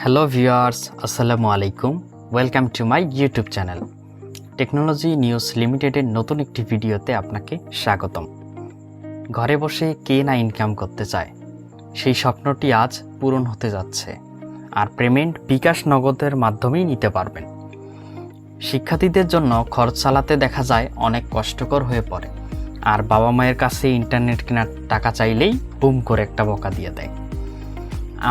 Hello viewers, আসসালামু আলাইকুম। Welcome to my YouTube channel technology news লিমিটেডের নতুন একটি ভিডিওতে আপনাকে স্বাগতম। ঘরে বসে কে না ইনকাম করতে চায়, সেই স্বপ্নটি আজ পূরণ হতে যাচ্ছে। আর পেমেন্ট বিকাশ নগদের মাধ্যমেই নিতে পারবেন। শিক্ষার্থীদের জন্য খরচ চালাতে দেখা যায় অনেক কষ্টকর হয়ে পড়ে, আর বাবা মায়ের কাছে ইন্টারনেট কেনার টাকা চাইলেই বুম করে একটা বকা দিয়ে দেয়।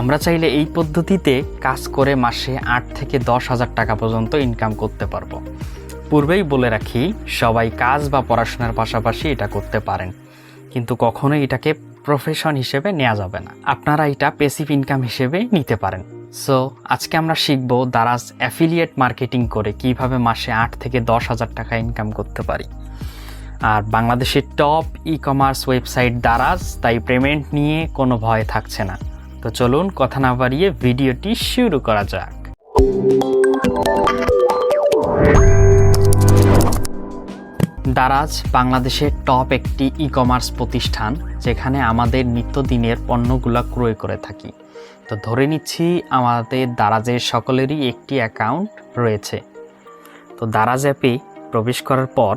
আমরা চাইলে এই পদ্ধতিতে কাজ করে মাসে 8 থেকে 10,000 টাকা পর্যন্ত ইনকাম করতে পারবো। পূর্বেই বলে রাখি, সবাই কাজ বা পড়াশোনার পাশাপাশি এটা করতে পারেন, কিন্তু কখনোই এটাকে প্রফেশন হিসেবে নেওয়া যাবে না। আপনারা এটা প্যাসিভ ইনকাম হিসেবে নিতে পারেন। সো আজকে আমরা শিখব দারাজ অ্যাফিলিয়েট মার্কেটিং করে কিভাবে মাসে 8 থেকে 10,000 টাকা ইনকাম করতে পারি। আর বাংলাদেশের top e commerce website Daraz, তাই পেমেন্ট নিয়ে কোনো ভয় থাকছে না। তো চলুন কথা না বাড়িয়ে ভিডিওটি শুরু করা যাক। দারাজ বাংলাদেশের টপ একটি ই কমার্স প্রতিষ্ঠান, যেখানে আমাদের নিত্যদিনের পণ্যগুলো ক্রয় করে থাকি। তো ধরে নিচ্ছি আমাদের দারাজের সকলেরই একটি অ্যাকাউন্ট রয়েছে। তো দারাজ অ্যাপে প্রবেশ করার পর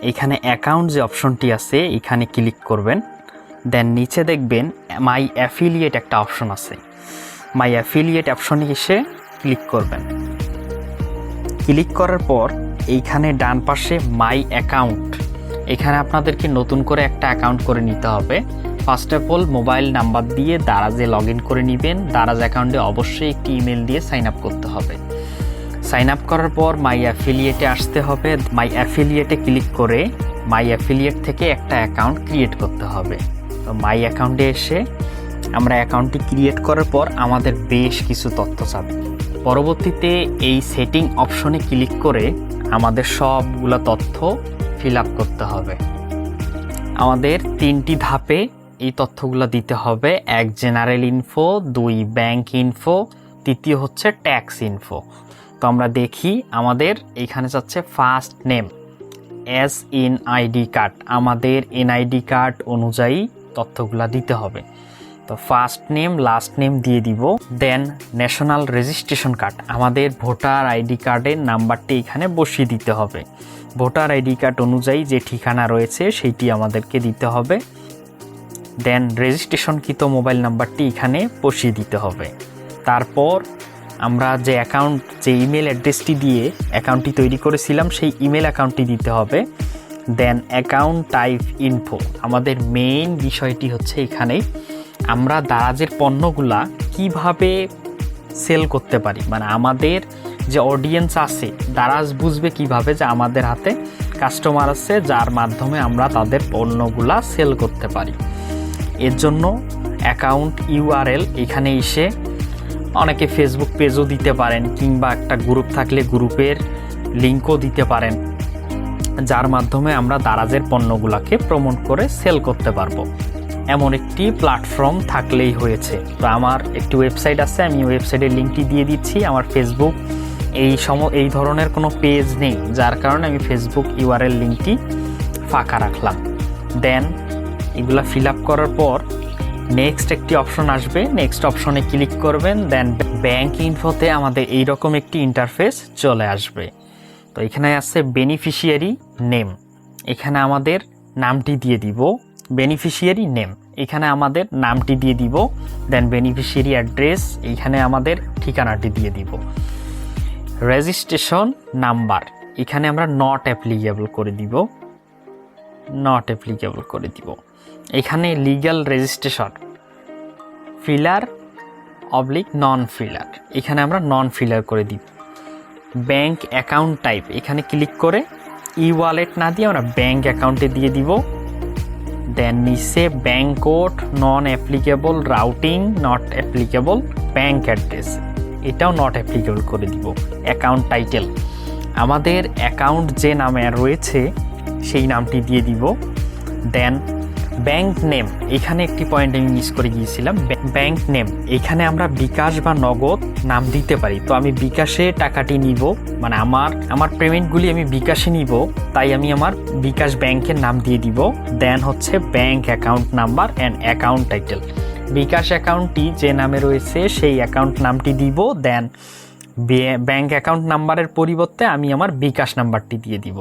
এখানে অ্যাকাউন্ট যে অপশনটি আছে এখানে ক্লিক করবেন। দেন নিচে দেখবেন মাই অ্যাফিলিয়েট একটা অপশন আছে। মাই অ্যাফিলিয়েট অপশনে এসে ক্লিক করবেন। ক্লিক করার পর এইখানে ডান পাশে মাই অ্যাকাউন্ট, এখানে আপনাদেরকে নতুন করে একটা অ্যাকাউন্ট করে নিতে হবে। First of all mobile number দিয়ে দারাজে লগ ইন করে নেবেন। দারাজ অ্যাকাউন্টে অবশ্যই একটি ইমেল দিয়ে সাইন আপ করতে হবে। সাইন আপ করার পর মাই অ্যাফিলিয়েটে আসতে হবে। মাই অ্যাফিলিয়েটে ক্লিক করে মাই অ্যাফিলিয়েট থেকে একটা অ্যাকাউন্ট ক্রিয়েট করতে হবে। তো মাই অ্যাকাউন্টে এসে আমরা অ্যাকাউন্টটি ক্রিয়েট করার পর আমাদের বেশ কিছু তথ্য চাবে। পরবর্তীতে এই সেটিং অপশনে ক্লিক করে আমাদের সবগুলো তথ্য ফিল আপ করতে হবে। আমাদের 3টি ধাপে এই তথ্যগুলো দিতে হবে। 1 জেনারেল ইনফো, 2 ব্যাংক ইনফো, তৃতীয় হচ্ছে ট্যাক্স ইনফো। তো আমরা দেখি, আমাদের এখানে যাচ্ছে first name S in ID card, আমাদের এনআইডি কার্ড অনুযায়ী তথ্যগুলা দিতে হবে। তো ফার্স্ট নেম লাস্ট নেম দিয়ে দিব। দেন ন্যাশনাল রেজিস্ট্রেশন কার্ড, আমাদের ভোটার আইডি কার্ডের নাম্বারটি এখানে বসিয়ে দিতে হবে। ভোটার আইডি কার্ড অনুযায়ী যে ঠিকানা রয়েছে সেইটি আমাদেরকে দিতে হবে। দেন রেজিস্ট্রেশনকৃত মোবাইল নাম্বারটি এখানে বসিয়ে দিতে হবে। তারপর আমরা যে অ্যাকাউন্ট, যে ইমেল অ্যাড্রেসটি দিয়ে অ্যাকাউন্টটি তৈরি করেছিলাম সেই ইমেল অ্যাকাউন্টটি দিতে হবে। দেন অ্যাকাউন্ট টাইপ ইনফো, আমাদের মেইন বিষয়টি হচ্ছে এখানে আমরা দারাজের পণ্যগুলা কিভাবে সেল করতে পারি। মানে আমাদের যে অডিয়েন্স আছে, দারাজ বুঝবে কিভাবে যে আমাদের হাতে কাস্টমার আছে, যার মাধ্যমে আমরা তাদের পণ্যগুলা সেল করতে পারি। এর জন্য অ্যাকাউন্ট ইউআরএল এখানে এসে অনেকে ফেসবুক পেজও দিতে পারেন, কিংবা একটা গ্রুপ থাকলে গ্রুপের লিঙ্কও দিতে পারেন, যার মাধ্যমে আমরা দারাজের পণ্যগুলোকে প্রমোট করে সেল করতে পারবো। এমন একটি প্ল্যাটফর্ম থাকলেই হয়েছে। তো আমার একটি ওয়েবসাইট আছে, আমি ওয়েবসাইটের লিঙ্কটি দিয়ে দিচ্ছি। আমার ফেসবুক এই ধরনের কোনো পেজ নেই, যার কারণে আমি ফেসবুক ইউআরএল লিঙ্কটি ফাঁকা রাখলাম। দেন এগুলা ফিল আপ করার পর নেক্সট একটি অপশন আসবে, নেক্সট অপশনে ক্লিক করবেন। দেন ব্যাংক ইনফোতে আমাদের এইরকম একটি ইন্টারফেস চলে আসবে। তো এখানে আছে বেনিফিশিয়ারি নেম, এখানে আমাদের নামটি দিয়ে দিব। বেনিফিশিয়ারি নেম, এখানে আমাদের নামটি দিয়ে দিব। দেন বেনিফিশিয়ারি অ্যাড্রেস, এইখানে আমাদের ঠিকানাটি দিয়ে দিব। রেজিস্ট্রেশন নাম্বার, এখানে আমরা নট অ্যাপ্লিকেবল করে দিব। নট অ্যাপ্লিকেবল করে দিব। এখানে লিগ্যাল রেজিস্ট্রেশন ফিলার অবলিক নন ফিলার, এখানে আমরা নন ফিলার করে দিব। ব্যাংক অ্যাকাউন্ট টাইপ, এখানে ক্লিক করে ই ওয়ালেট না দিয়ে আমরা ব্যাংক অ্যাকাউন্টে দিয়ে দিব। দেন নিচে bank code non applicable, routing not applicable, bank address এটাও নট অ্যাপ্লিকেবল করে দিব। অ্যাকাউন্ট টাইটেল, আমাদের অ্যাকাউন্ট যে নামে রয়েছে সেই নামটি দিয়ে দিব। দেন ব্যাংক নেম, এখানে একটি পয়েন্ট আমি মিস করে গিয়েছিলাম। ব্যাংক নেম, এখানে আমরা বিকাশ বা নগদ নাম দিতে পারি। তো আমি বিকাশে টাকাটি নিব, মানে আমার পেমেন্টগুলি আমি বিকাশে নিব, তাই আমি আমার বিকাশ ব্যাংকের নাম দিয়ে দিব। দেন হচ্ছে bank account number and account title, bKash অ্যাকাউন্টটি যে নামে রয়েছে সেই অ্যাকাউন্ট নামটি দিব। দেন ব্যাংক অ্যাকাউন্ট নাম্বারের পরিবর্তে আমি আমার বিকাশ নাম্বারটি দিয়ে দিব।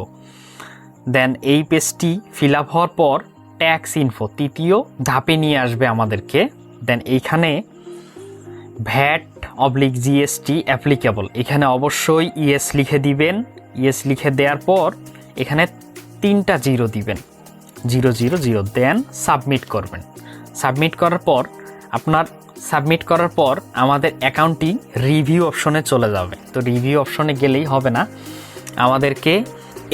দেন এই পেজটি ফিল আপ হওয়ার পর ট্যাক্স ইনফো তৃতীয় ধাপে নিয়ে আসবে আমাদেরকে। দেন এইখানে VAT/GST অ্যাপ্লিকেবল, এখানে অবশ্যই ইয়েস লিখে দিবেন। ইয়েস লিখে দেওয়ার পর এখানে 3টা জিরো দিবেন, 000, দেন সাবমিট করবেন। সাবমিট করার পর আমাদের অ্যাকাউন্টটি রিভিউ অপশনে চলে যাবে। তো রিভিউ অপশনে গেলেই হবে না, আমাদেরকে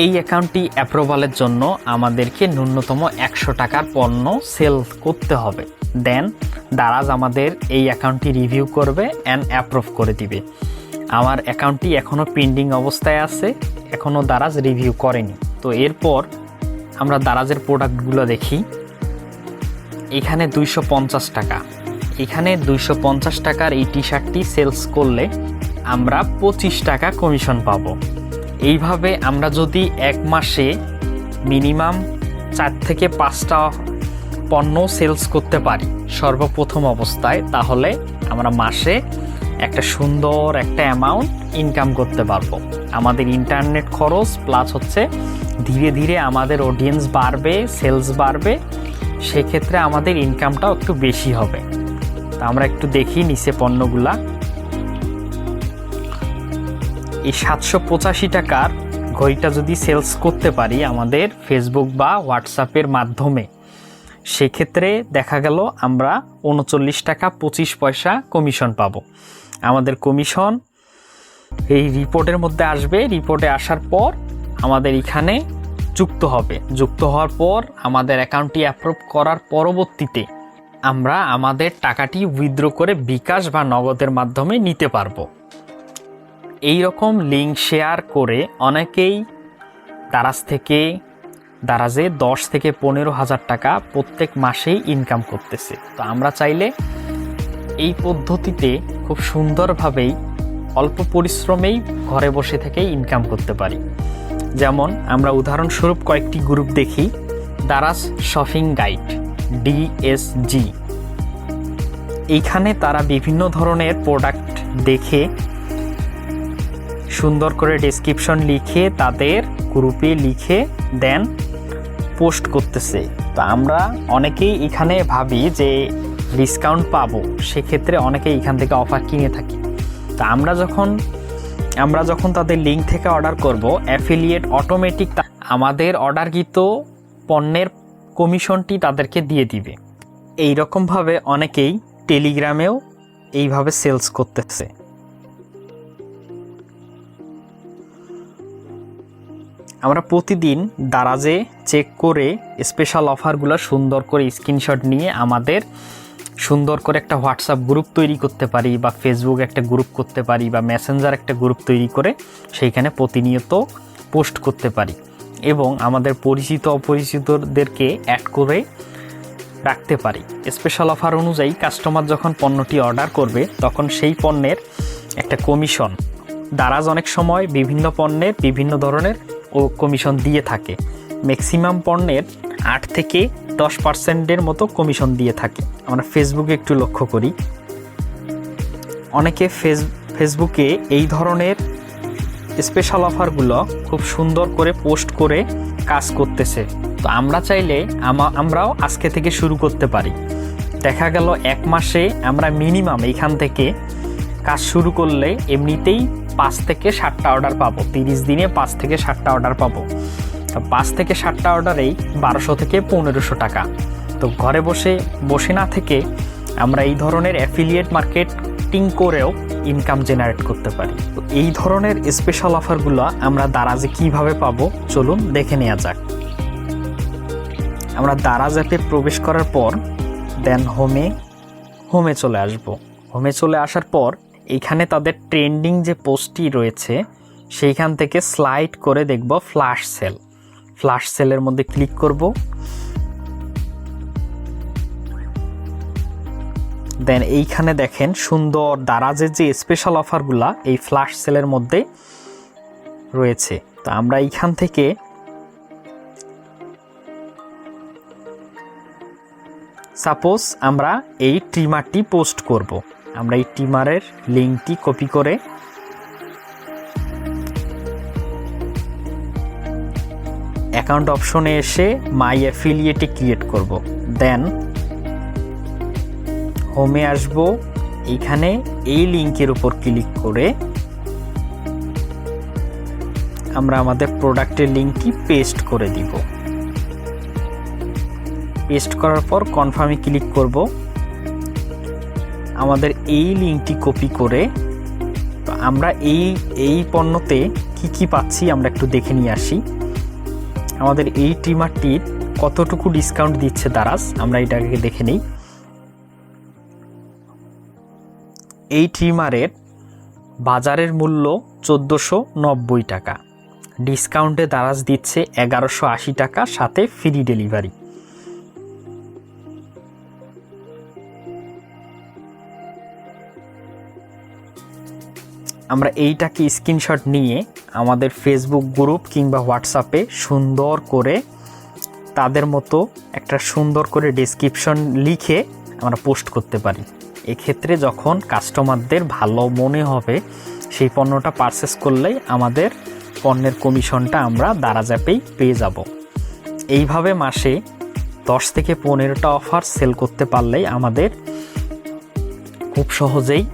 এই অ্যাকাউন্টটি অ্যাপ্রুভালের জন্য আমাদেরকে ন্যূনতম 100 টাকার পণ্য সেল করতে হবে। দেন দারাজ আমাদের এই অ্যাকাউন্টটি রিভিউ করবে অ্যান্ড অ্যাপ্রুভ করে দিবে। আমার অ্যাকাউন্টটি এখনও পেন্ডিং অবস্থায় আছে, এখনও দারাজ রিভিউ করেনি। তো এরপর আমরা দারাজের প্রোডাক্টগুলো দেখি। এখানে 250 টাকা, এখানে 250 টাকার এই টি শার্টটি সেলস করলে আমরা 25 টাকা কমিশন পাবো। এইভাবে আমরা যদি এক মাসে মিনিমাম 4 থেকে 5টা পণ্য সেলস করতে পারি সর্বপ্রথম অবস্থায়, তাহলে আমরা মাসে একটা সুন্দর একটা অ্যামাউন্ট ইনকাম করতে পারবো। আমাদের ইন্টারনেট খরচ প্লাস হচ্ছে ধীরে ধীরে আমাদের অডিয়েন্স বাড়বে, সেলস বাড়বে, সেক্ষেত্রে আমাদের ইনকামটাও একটু বেশি হবে। তা আমরা একটু দেখি নিচে পণ্যগুলা। এই 785 টাকার ঘড়িটা যদি সেলস করতে পারি আমাদের ফেসবুক বা হোয়াটসঅ্যাপের মাধ্যমে, সেক্ষেত্রে দেখা গেল আমরা 39 টাকা 25 পয়সা কমিশন পাবো। আমাদের কমিশন এই রিপোর্টের মধ্যে আসবে। রিপোর্টে আসার পর আমাদের এখানে যুক্ত হবে। যুক্ত হওয়ার পর আমাদের অ্যাকাউন্টটি অ্যাপ্রুভ করার পরবর্তীতে আমরা আমাদের টাকাটি উইথড্র করে বিকাশ বা নগদের মাধ্যমে নিতে পারবো। এই রকম লিঙ্ক শেয়ার করে অনেকেই দারাজে 10 থেকে 15,000 টাকা প্রত্যেক মাসেই ইনকাম করতেছে। তো আমরা চাইলে এই পদ্ধতিতে খুব সুন্দরভাবেই অল্প পরিশ্রমেই ঘরে বসে থেকেই ইনকাম করতে পারি। যেমন আমরা উদাহরণস্বরূপ কয়েকটি গ্রুপ দেখি। দারাজ শপিং গাইড DSG, এইখানে তারা বিভিন্ন ধরনের প্রোডাক্ট দেখে সুন্দর করে ডেসক্রিপশন লিখে তাদের গ্রুপে লিখে দেন পোস্ট করতেছে। তো আমরা অনেকেই এখানে ভাবি যে ডিসকাউন্ট পাবো, সেক্ষেত্রে অনেকেই এখান থেকে অফার কিনে থাকি। তা আমরা যখন তাদের লিঙ্ক থেকে অর্ডার করব, অ্যাফিলিয়েট অটোমেটিক আমাদের অর্ডারকৃত পণ্যের কমিশনটি তাদেরকে দিয়ে দিবে। এই রকমভাবে অনেকেই টেলিগ্রামেও এইভাবে সেলস করতেছে। আমরা প্রতিদিন দারাজে চেক করে স্পেশাল অফারগুলো সুন্দর করে স্ক্রিনশট নিয়ে আমাদের সুন্দর করে একটা হোয়াটসঅ্যাপ গ্রুপ তৈরি করতে পারি, বা ফেসবুক একটা গ্রুপ করতে পারি, বা মেসেঞ্জার একটা গ্রুপ তৈরি করে সেইখানে প্রতিনিয়ত পোস্ট করতে পারি এবং আমাদের পরিচিত অপরিচিতদেরকে অ্যাড করে রাখতে পারি। স্পেশাল অফার অনুযায়ী কাস্টমার যখন পণ্যটি অর্ডার করবে তখন সেই পণ্যের একটা কমিশন, দারাজ অনেক সময় বিভিন্ন পণ্যের বিভিন্ন ধরনের কমিশন দিয়ে থাকে। ম্যাক্সিমাম পণ্যের 8 থেকে 10% মতো কমিশন দিয়ে থাকে। আমরা ফেসবুকে একটু লক্ষ্য করি, অনেকে ফেসবুকে এই ধরনের স্পেশাল অফারগুলো খুব সুন্দর করে পোস্ট করে কাজ করতেছে। তো আমরা চাইলে আমরাও আজকে থেকে শুরু করতে পারি। দেখা গেল এক মাসে আমরা মিনিমাম এইখান থেকে কাজ শুরু করলে এমনিতেই 5 থেকে 7টা অর্ডার পাবো। 30 দিনে 5 থেকে 7টা অর্ডার পাবো। 5 থেকে 7টা অর্ডারেই 1200 থেকে 1500 টাকা। তো ঘরে বসে না থেকে আমরা এই ধরনের অ্যাফিলিয়েট মার্কেটিং করেও ইনকাম জেনারেট করতে পারি। তো এই ধরনের স্পেশাল অফারগুলো আমরা দারাজে কিভাবে পাবো চলুন দেখে নেওয়া যাক। আমরা দারাজ অ্যাপে প্রবেশ করার পর দেন হোমে চলে আসব। হোমে চলে আসার পর এইখানে তাদের ট্রেন্ডিং যে পোস্টটি রয়েছে সেইখান থেকে স্লাইড করে দেখব ফ্ল্যাশ সেলের মধ্যে ক্লিক করব। দেন এইখানে দেখেন সুন্দর দারাজের যে স্পেশাল অফারগুলা এই ফ্ল্যাশ সেলের মধ্যে রয়েছে। তো আমরা এইখান থেকে সাপোজ আমরা এই ট্রিমারটি পোস্ট করব, আমরা এই ট্রিমারের লিঙ্কটি কপি করে অ্যাকাউন্ট অপশনে এসে মাই অ্যাফিলিয়েটে ক্রিয়েট করব। দেন হোমে আসব, এইখানে এই লিঙ্কের উপর ক্লিক করে আমরা আমাদের প্রোডাক্টের লিঙ্কটি পেস্ট করে দিব। পেস্ট করার পর কনফার্মে ক্লিক করব। আমাদের এই লিঙ্কটি কপি করে আমরা এই পণ্যতে কি পাচ্ছি আমরা একটু দেখে নিয়ে আসি। আমাদের এই ট্রিমারটির কতটুকু ডিসকাউন্ট দিচ্ছে দারাজ, আমরা এটাকে দেখে নিই। এই ট্রিমারের বাজারের মূল্য 1490 টাকা, ডিসকাউন্টে দারাজ দিচ্ছে 1180 টাকা, সাথে ফ্রি ডেলিভারি। আমরা এইটাকে স্ক্রিনশট নিয়ে আমাদের ফেসবুক গ্রুপ কিংবা হোয়াটসঅ্যাপে সুন্দর করে তাদের মতো একটা সুন্দর করে ডেসক্রিপশন লিখে আমরা পোস্ট করতে পারি। এক্ষেত্রে যখন কাস্টমারদের ভালো মনে হবে সেই পণ্যটা পারচেস করলেই আমাদের পণ্যের কমিশনটা আমরা দারাজ অ্যাপেই পেয়ে যাব। এইভাবে মাসে 10 থেকে 15টা অফার সেল করতে পারলেই আমাদের খুব সহজেই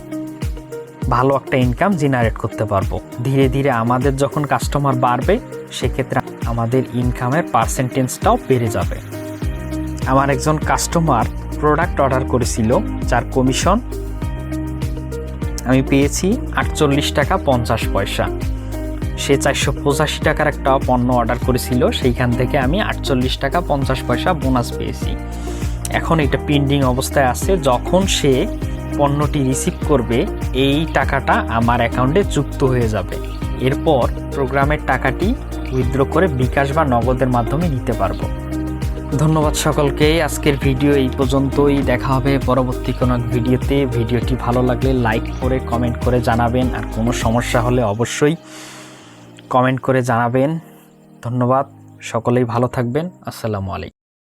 ভালো একটা ইনকাম জেনারেট করতে পারবো। ধীরে ধীরে আমাদের যখন কাস্টমার বাড়বে সেক্ষেত্রে আমাদের ইনকামের পার্সেন্টেজটাও বেড়ে যাবে। আমার একজন কাস্টমার প্রোডাক্ট অর্ডার করেছিল যার কমিশন আমি পেয়েছি 48 টাকা 50 পয়সা। সে 485 টাকার একটা পণ্য অর্ডার করেছিল, সেইখান থেকে আমি 48 টাকা 50 পয়সা বোনাস পেয়েছি। এখন এটা পেন্ডিং অবস্থায় আছে, যখন সে পণ্যটি রিসিভ করবে এই টাকাটা আমার অ্যাকাউন্টে যুক্ত হয়ে যাবে। এরপর প্রোগ্রামের টাকাটি উইথড্র করে বিকাশ বা নগদের মাধ্যমে নিতে পারবো। ধন্যবাদ সকলকে। আজকের ভিডিও এই পর্যন্তই, দেখা হবে পরবর্তী কোনো ভিডিওতে। ভিডিওটি ভালো লাগলে লাইক করে কমেন্ট করে জানাবেন, আর কোনো সমস্যা হলে অবশ্যই কমেন্ট করে জানাবেন। ধন্যবাদ, সকলেই ভালো থাকবেন। আসসালামু আলাইকুম।